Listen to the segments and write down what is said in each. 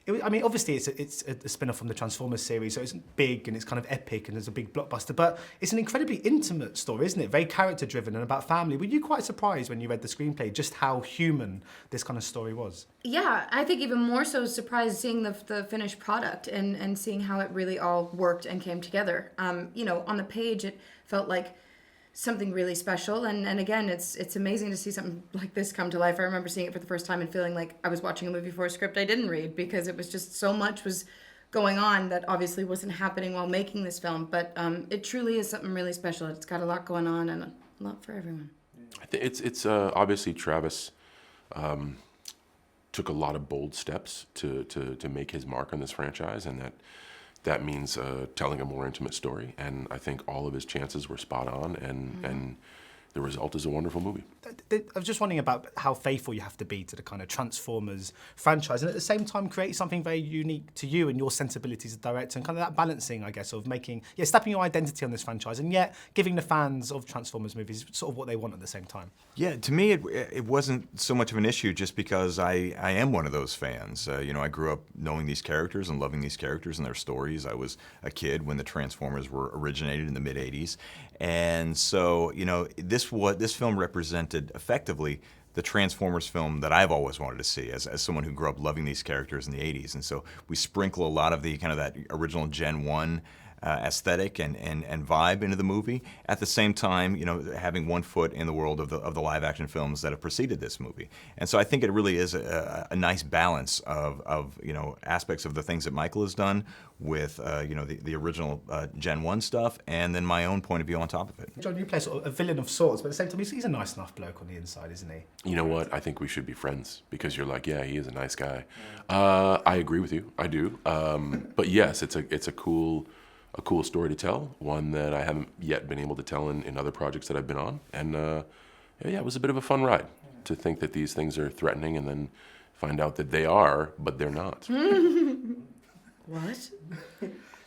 I mean, obviously it's a spin-off from the Transformers series, so it's big and it's kind of epic and there's a big blockbuster, but it's an incredibly intimate story, isn't it? Very character-driven and about family. Were you quite surprised when you read the screenplay just how human this kind of story was? Yeah, I think even more so surprised seeing the finished product and seeing how it really all worked and came together. You know, on the page it felt like something really special, and again, it's amazing to see something like this come to life. I remember seeing it for the first time and feeling like I was watching a movie for a script I didn't read, because it was just so much was going on that obviously wasn't happening while making this film, but it truly is something really special. It's got a lot going on and a lot for everyone. I think it's obviously Travis took a lot of bold steps to make his mark on this franchise, and that means telling a more intimate story. And I think all of his chances were spot on, and the result is a wonderful movie. I was just wondering about how faithful you have to be to the kind of Transformers franchise, and at the same time create something very unique to you and your sensibilities as a director, and kind of that balancing, I guess, of stepping your identity on this franchise, and yet giving the fans of Transformers movies sort of what they want at the same time. Yeah, to me, it wasn't so much of an issue just because I am one of those fans. You know, I grew up knowing these characters and loving these characters and their stories. I was a kid when the Transformers were originated in the mid-'80s. And so, you know, this film represented effectively the Transformers film that I've always wanted to see as someone who grew up loving these characters in the 80s. And so we sprinkle a lot of the kind of that original Gen 1 aesthetic and vibe into the movie. At the same time, you know, having one foot in the world of the live action films that have preceded this movie. And so I think it really is a nice balance of you know, aspects of the things that Michael has done with you know, the original Gen 1 stuff, and then my own point of view on top of it. John, you play sort of a villain of sorts, but at the same time, he's a nice enough bloke on the inside, isn't he? You know what? I think we should be friends, because you're like, yeah, he is a nice guy. I agree with you. I do. But yes, it's a cool story to tell, one that I haven't yet been able to tell in other projects that I've been on. And yeah, it was a bit of a fun ride to think that these things are threatening and then find out that they are, but they're not. What?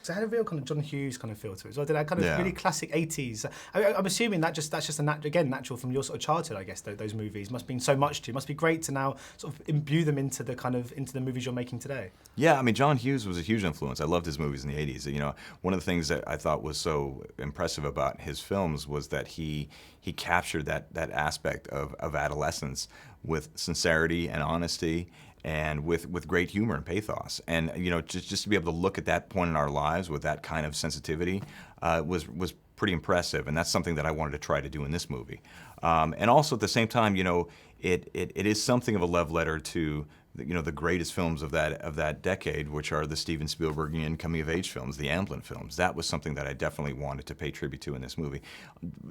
So it had a real kind of John Hughes kind of feel to it as well. Did that kind of really classic 80s? I'm assuming that's just natural from your sort of childhood, I guess, those movies. Must mean so much to you. Must be great to now sort of imbue them into the movies you're making today. Yeah, I mean, John Hughes was a huge influence. I loved his movies in the 80s. You know, one of the things that I thought was so impressive about his films was that he captured that aspect of adolescence with sincerity and honesty, and with great humor and pathos. And you know, just to be able to look at that point in our lives with that kind of sensitivity was pretty impressive, and that's something that I wanted to try to do in this movie. And also at the same time, you know, it is something of a love letter to the greatest films of that decade, which are the Steven Spielbergian coming-of-age films, the Amblin films. That was something that I definitely wanted to pay tribute to in this movie.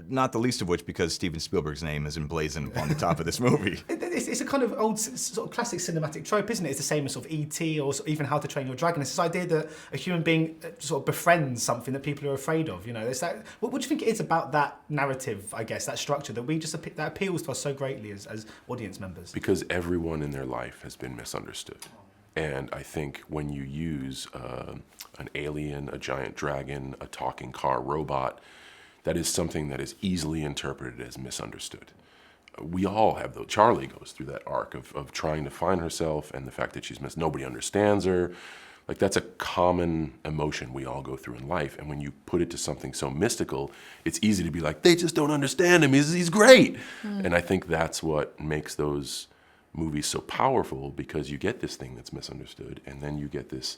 Not the least of which because Steven Spielberg's name is emblazoned on the top of this movie. It's a kind of old, sort of classic cinematic trope, isn't it? It's the same as sort of E.T. or even How to Train Your Dragon. It's this idea that a human being sort of befriends something that people are afraid of. You know, it's that. What do you think it is about that narrative? I guess that structure that appeals to us so greatly as audience members. Because everyone in their life has been misunderstood. And I think when you use an alien, a giant dragon, a talking car robot, that is something that is easily interpreted as misunderstood. We all have those. Charlie goes through that arc of trying to find herself, and the fact that she's missed, nobody understands her. Like, that's a common emotion we all go through in life. And when you put it to something so mystical, it's easy to be like, they just don't understand him, he's great. And I think that's what makes those movies so powerful, because you get this thing that's misunderstood, and then you get this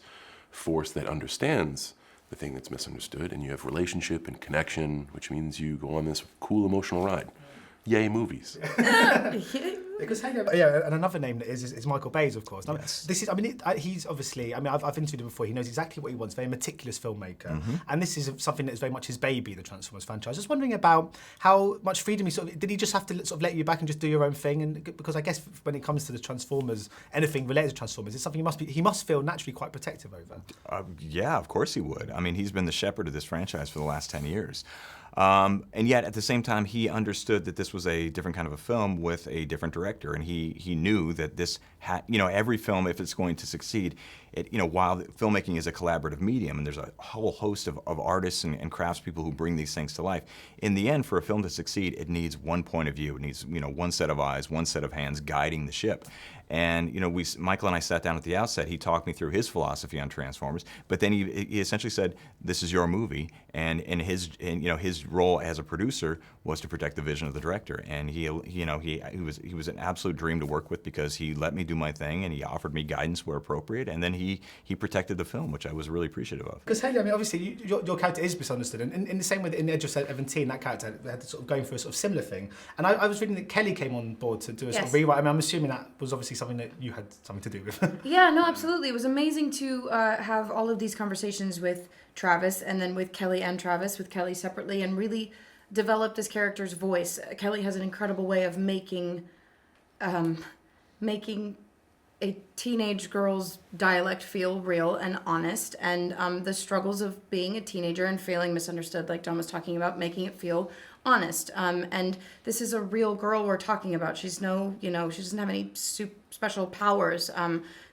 force that understands the thing that's misunderstood, and you have relationship and connection, which means you go on this cool emotional ride. Yay, movies. Because and another name that is Michael Bay's, of course. Now, Yes. this is, he's obviously, I've interviewed him before. He knows exactly what he wants. Very meticulous filmmaker, and this is something that is very much his baby, the Transformers franchise. Just wondering about how much freedom did he just have to sort of let you back and just do your own thing? And because I guess when it comes to the Transformers, anything related to Transformers, it's something he must feel naturally quite protective over. Yeah, of course he would. I mean, he's been the shepherd of this franchise for the last 10 years. And yet, at the same time, he understood that this was a different kind of a film with a different director, and he knew that this had, every film, if it's going to succeed, while filmmaking is a collaborative medium, and there's a whole host of artists and craftspeople who bring these things to life, in the end, for a film to succeed, it needs one point of view. It needs, one set of eyes, one set of hands guiding the ship. And Michael and I sat down at the outset. He talked me through his philosophy on Transformers, but then he essentially said, "This is your movie," and his role as a producer was to protect the vision of the director. And he was an absolute dream to work with because he let me do my thing and he offered me guidance where appropriate, and then he protected the film, which I was really appreciative of. Because Hailee, I mean, obviously your character is misunderstood, and in the same way that in the Edge of 17, that character had sort of going through a sort of similar thing. And I was reading that Kelly came on board to do a sort of rewrite. I mean, I'm assuming that was obviously something that you had something to do with. Yeah, no, absolutely. It was amazing to have all of these conversations with Travis, and then with Kelly and Travis, with Kelly separately, and really develop this character's voice. Kelly has an incredible way of making a teenage girl's dialect feel real and honest, and the struggles of being a teenager and feeling misunderstood, like John was talking about, making it feel honest. And this is a real girl we're talking about. She's she doesn't have any special powers.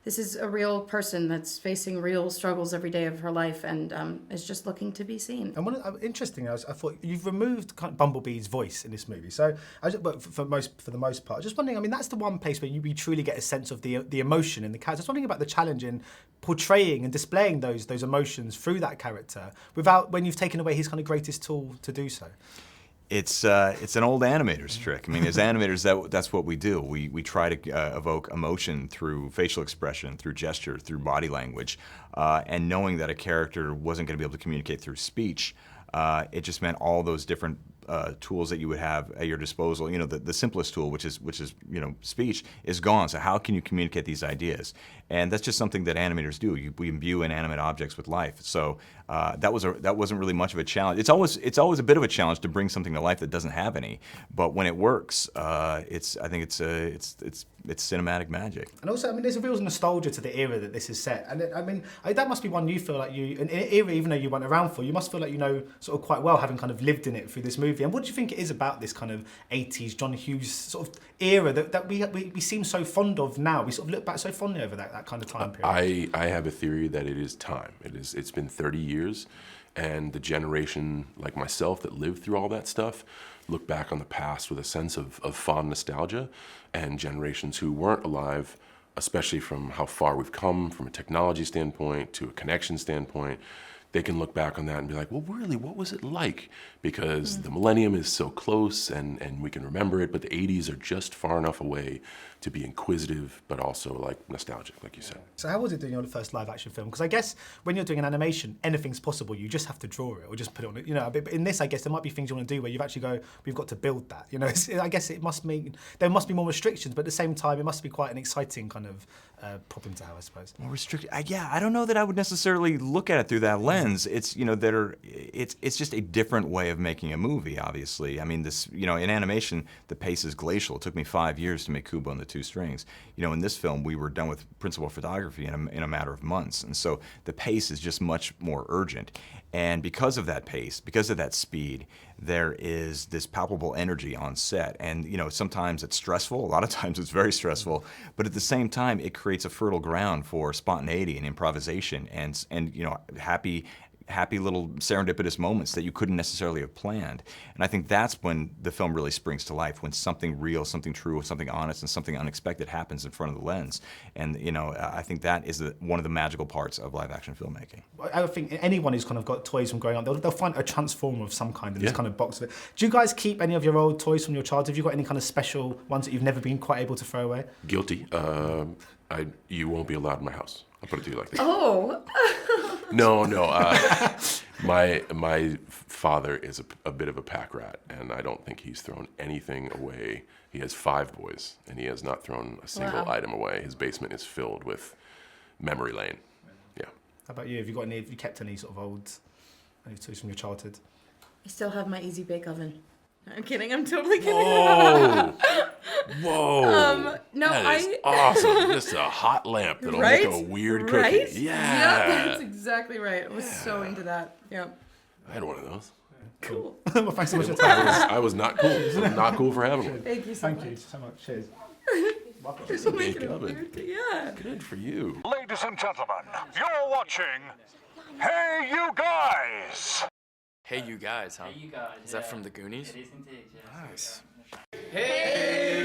This is a real person that's facing real struggles every day of her life, and is just looking to be seen. And interesting, I thought you've removed kind of Bumblebee's voice in this movie. So, but for the most part, just wondering. I mean, that's the one place where you truly get a sense of the emotion in the character. Just wondering about the challenge in portraying and displaying those emotions through that character when you've taken away his kind of greatest tool to do so. It's an old animator's trick. I mean, as animators, that's what we do. We try to evoke emotion through facial expression, through gesture, through body language, and knowing that a character wasn't going to be able to communicate through speech, it just meant all those different tools that you would have at your disposal. The simplest tool, which is speech, is gone. So how can you communicate these ideas? And that's just something that animators do. We imbue inanimate objects with life. So that wasn't really much of a challenge. It's always a bit of a challenge to bring something to life that doesn't have any. But when it works, I think it's cinematic magic. And also, I mean, there's a real nostalgia to the era that this is set. And that must be one you feel like an era, even though you weren't around for, you must feel like you know sort of quite well, having kind of lived in it through this movie. And what do you think it is about this kind of 80s John Hughes sort of era that we seem so fond of now? We sort of look back so fondly over that kind of time period. I have a theory that it is time. It's been 30 years, and the generation like myself that lived through all that stuff look back on the past with a sense of fond nostalgia, and generations who weren't alive, especially from how far we've come from a technology standpoint to a connection standpoint, they can look back on that and be like, well, really, what was it like? Because the millennium is so close and we can remember it, but the 80s are just far enough away to be inquisitive, but also like nostalgic, like you said. So how was it doing your first live action film? Because I guess when you're doing an animation, anything's possible. You just have to draw it or just put it on it. But in this, I guess there might be things you want to do where you've actually we've got to build that. I guess it must mean there must be more restrictions, but at the same time, it must be quite an exciting kind of problem to have, I suppose. More restricted? Yeah, I don't know that I would necessarily look at it through that lens. It's it's just a different way of making a movie. Obviously, I mean in animation the pace is glacial. It took me 5 years to make Kubo and the Two Strings. In this film we were done with principal photography in a matter of months, and so the pace is just much more urgent. And because of that pace, because of that speed, there is this palpable energy on set. And sometimes it's stressful. A lot of times it's very stressful. But at the same time, it creates a fertile ground for spontaneity and improvisation and happy little serendipitous moments that you couldn't necessarily have planned. And I think that's when the film really springs to life, when something real, something true, something honest, and something unexpected happens in front of the lens. And I think that is one of the magical parts of live action filmmaking. I think anyone who's kind of got toys from growing up, they'll find a transformer of some kind in this kind of box of it. Do you guys keep any of your old toys from your childhood? Have you got any kind of special ones that you've never been quite able to throw away? Guilty. You won't be allowed in my house. I'll put it to you like that. Oh. No. My father is a bit of a pack rat, and I don't think he's thrown anything away. He has 5 boys, and he has not thrown a single item away. His basement is filled with memory lane. Yeah. How about you? Have you kept any sort of old toys from your childhood? I still have my Easy Bake Oven. I'm kidding. I'm totally kidding. Whoa. No, that is awesome. Just a hot lamp that'll make a weird cookie. Right? Yeah. Yep, that's exactly right. I was so into that. Yep. I had one of those. Cool. Well, thanks so much for your time. I was not cool. I'm not cool for having one. Thank you so much. Thank you so much. Cheers. This will make Bake it oven. weird. Yeah. Good for you. Ladies and gentlemen, you're watching Hey You Guys! Hey, you guys, huh? Hey, you guys. Is that from the Goonies? It is indeed, yes. Nice. Hey,